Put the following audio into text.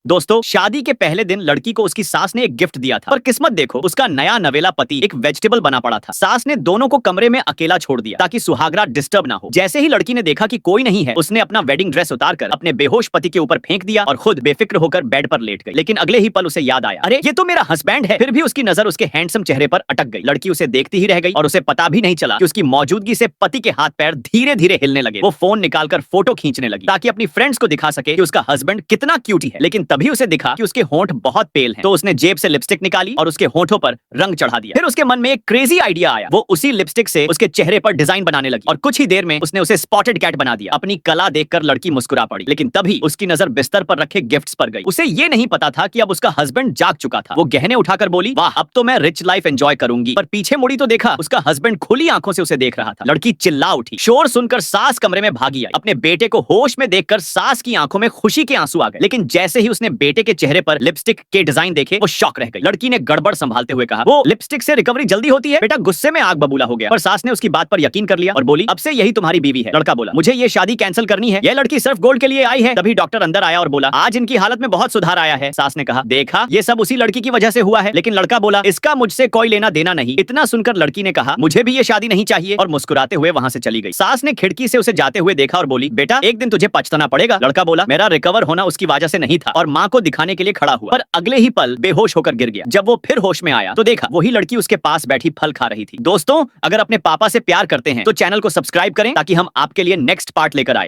दोस्तों, शादी के पहले दिन लड़की को उसकी सास ने एक गिफ्ट दिया था, पर किस्मत देखो, उसका नया नवेला पति एक वेजिटेबल बना पड़ा था। सास ने दोनों को कमरे में अकेला छोड़ दिया ताकि सुहागरात डिस्टर्ब ना हो। जैसे ही लड़की ने देखा कि कोई नहीं है, उसने अपना वेडिंग ड्रेस उतारकर अपने बेहोश पति के ऊपर फेंक दिया और खुद बेफिक्र होकर बेड पर लेट गई। लेकिन अगले ही पल उसे याद आया, अरे ये तो मेरा हस्बैंड है। फिर भी उसकी नजर उसके हैंडसम चेहरे पर अटक गई। लड़की उसे देखती ही रह गई और उसे पता भी नहीं चला कि उसकी मौजूदगी से पति के हाथ पैर धीरे धीरे हिलने लगे। वो फोन निकालकर फोटो खींचने लगी ताकि अपनी फ्रेंड्स को दिखा सके कि उसका हस्बैंड कितना क्यूटी है। लेकिन तभी उसे दिखा कि उसके होंठ बहुत पेल हैं। तो उसने जेब से लिपस्टिक निकाली और उसके होंठों पर रंग चढ़ा दिया। फिर उसके मन में एक क्रेजी आइडिया आया। वो उसी लिपस्टिक से उसके चेहरे पर डिजाइन बनाने लगी और कुछ ही देर में उसने उसे स्पॉटेड कैट बना दिया। अपनी कला देखकर लड़की मुस्कुरा पड़ी, लेकिन तभी उसकी नजर बिस्तर पर रखे गिफ्ट्स पर गई। उसे ये नहीं पता था कि अब उसका हस्बैंड जाग चुका था। वो गहने उठाकर बोली, वाह, अब तो मैं रिच लाइफ एंजॉय करूंगी। पर पीछे मुड़ी तो देखा, उसका हस्बैंड खुली आंखों से उसे देख रहा था। लड़की चिल्ला उठी। शोर सुनकर सास कमरे में भागी आई। अपने बेटे को होश में देखकर सास की आंखों में खुशी के आंसू आ गए। लेकिन जैसे ही उसने बेटे के चेहरे पर लिपस्टिक के डिजाइन देखे, वो शॉक रह गई। लड़की ने गड़बड़ संभालते हुए कहा, वो लिपस्टिक से रिकवरी जल्दी होती है। बेटा गुस्से में आग बबूला हो गया, पर सास ने उसकी बात पर यकीन कर लिया और बोली, अब से यही तुम्हारी बीवी है। लड़का बोला, मुझे ये शादी कैंसिल करनी है। यह लड़की सिर्फ गोल्ड के लिए आई है। तभी डॉक्टर अंदर आया और बोला, आज इनकी हालत में बहुत सुधार आया है। सास ने कहा, देखा, ये सब उसी लड़की की वजह से हुआ है। लेकिन लड़का बोला, इसका मुझसे कोई लेना देना नहीं। इतना सुनकर लड़की ने कहा, मुझे भी ये शादी नहीं चाहिए, और मुस्कुराते हुए वहां से चली गई। सास ने खिड़की से उसे जाते हुए देखा और बोली, बेटा एक दिन तुझे पछताना पड़ेगा। लड़का बोला, मेरा रिकवर होना उसकी वजह से नहीं था, और माँ को दिखाने के लिए खड़ा हुआ। पर अगले ही पल बेहोश होकर गिर गया। जब वो फिर होश में आया तो देखा वही लड़की उसके पास बैठी फल खा रही थी। दोस्तों, अगर अपने पापा से प्यार करते हैं तो चैनल को सब्सक्राइब करें ताकि हम आपके लिए नेक्स्ट पार्ट लेकर आए।